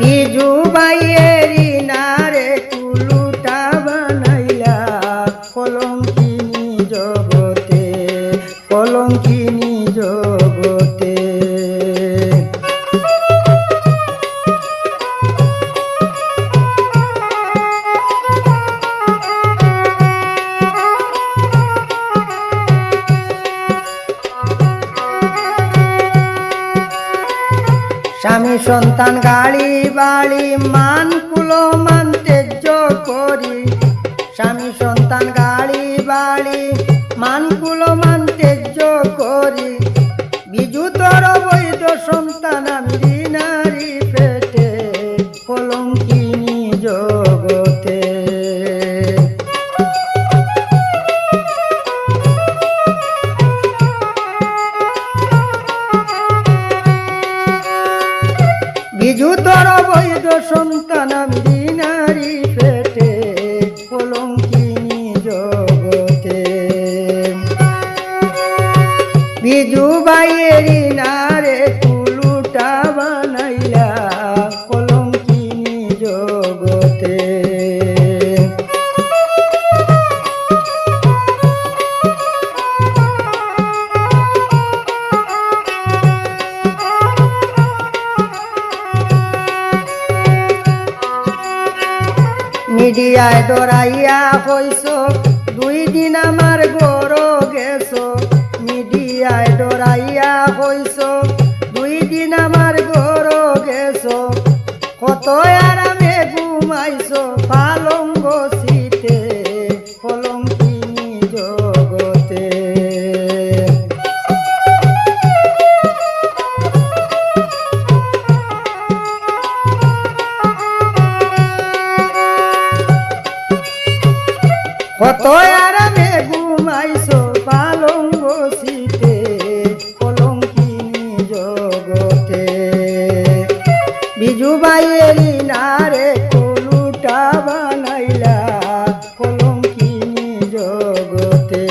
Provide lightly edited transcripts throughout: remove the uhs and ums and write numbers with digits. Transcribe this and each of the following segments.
বিজু বাইয়েরি নারে কুলুটা বানাইলা কলঙ্কিনী জগতে, কলঙ্কিনী জগতে। স্বামী সন্তান গাড়ি বাড়ি মান কুলো মান তেজ্য করি, স্বামী সন্তান গাড়ি বাড়ি মান কুলো মান তেজ্য করি, বিজু তোর বৈধ সন্তান আমি নারী পেটে কলঙ্কিনী জগতে। বিজু তোর বৈধ সন্তান আমি নারী পেটে কলঙ্কিনী জগতে। বিজু বাইয়েরি নারে কুলুটা বানাইলা কলঙ্কিনী জগতে। মিডিয়ায় দৌড়াইয়া হইছ 2 দিন আমার গরো গেছো, মিডিয়ায় দৌড়াইয়া হইছ 2 দিন আমার গরো গেছো, কত আরামে ঘুমাইছো পালঙ্গ শীতে কলঙ্কিনী জগতে। কত আরামে ঘুমাইছো পালঙ্গ শীতে কলঙ্কিনী জগতে। বিজু বাইয়েরি নারে কুলুটা বানাইলা কলঙ্কিনী জগতে।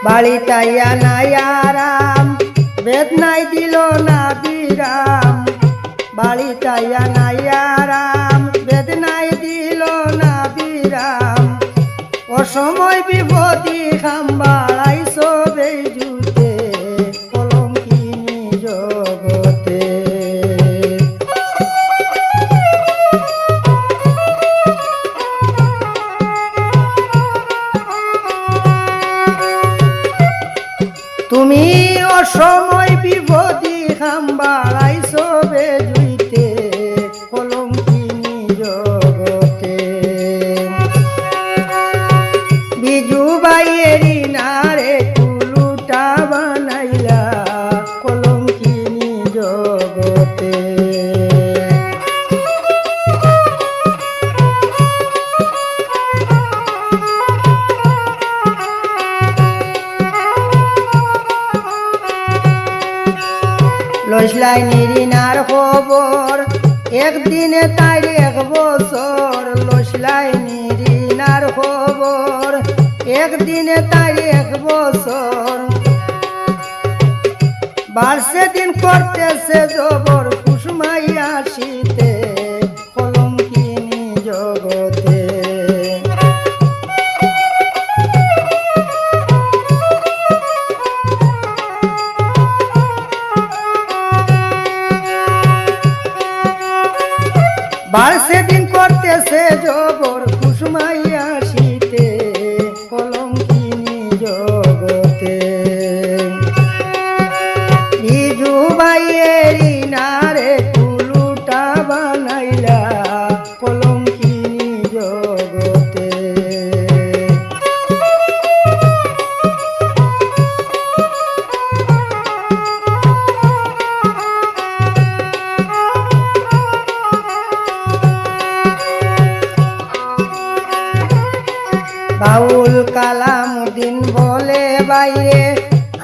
বাড়িটাইয়া নাই আরাম বেদনাই দিল না বিরাম, বাড়িটাইয়া নাই আরাম বেদনাই দিল না বিরাম, অসময় বিপদী খাম বাড়াইছো বেজুতে কলঙ্কিনী জগতে। তুমি অসময় বিপদী খাম বাড়াইছো বেজুইতে কলঙ্কিনী জগতে। বিজু বাইয়েরি নারে কুলুটা বানাইলা কলঙ্কিনী জগতে। লইসলাই নিরিনার খবর একদিনে তাই 1 বছর, লইসলাই নিরিনার খবর একদিনে তাই 1 বছর, বাড়ছে দিন করতেছে জবর কুসুমাইয়া শীতে কলঙ্কিনী জগতে। বাড়ছে দিন করতেছে জবর কুসুমাইয়া শীতে কলঙ্কিনী জগতে। বিজু বাইয়েরি নারে কুলুটা বানাইলা কলঙ্কিনী জগতে। বাউল কালামুদ্দিন বলে বাইরে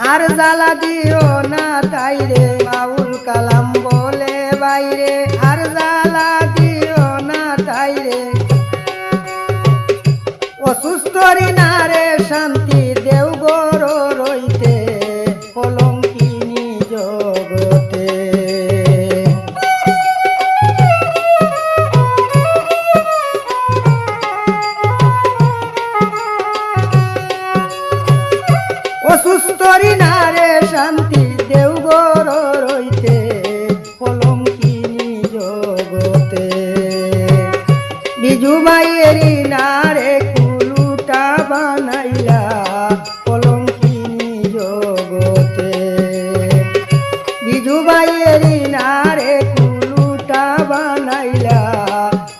আর জ্বালা দিও না তাইরে, বাউল কালাম বলে বাইরে আর জ্বালা দিও অসুস্থরি নারে শান্তি দেও গর রইতে কলঙ্কিনী জগতে। অসুস্থরি নারে শান্তি দেও গর রইতে কলঙ্কিনী জগতে। বিজু ভাইয়েরি নারে কুলুটা বানাইলা কলঙ্কিনী জগতে। বিজু ভাইয়েরি নারে কুলুটা বানাইলা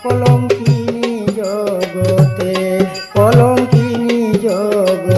কলঙ্কিনী জগতে, কলঙ্কিনী জগতে।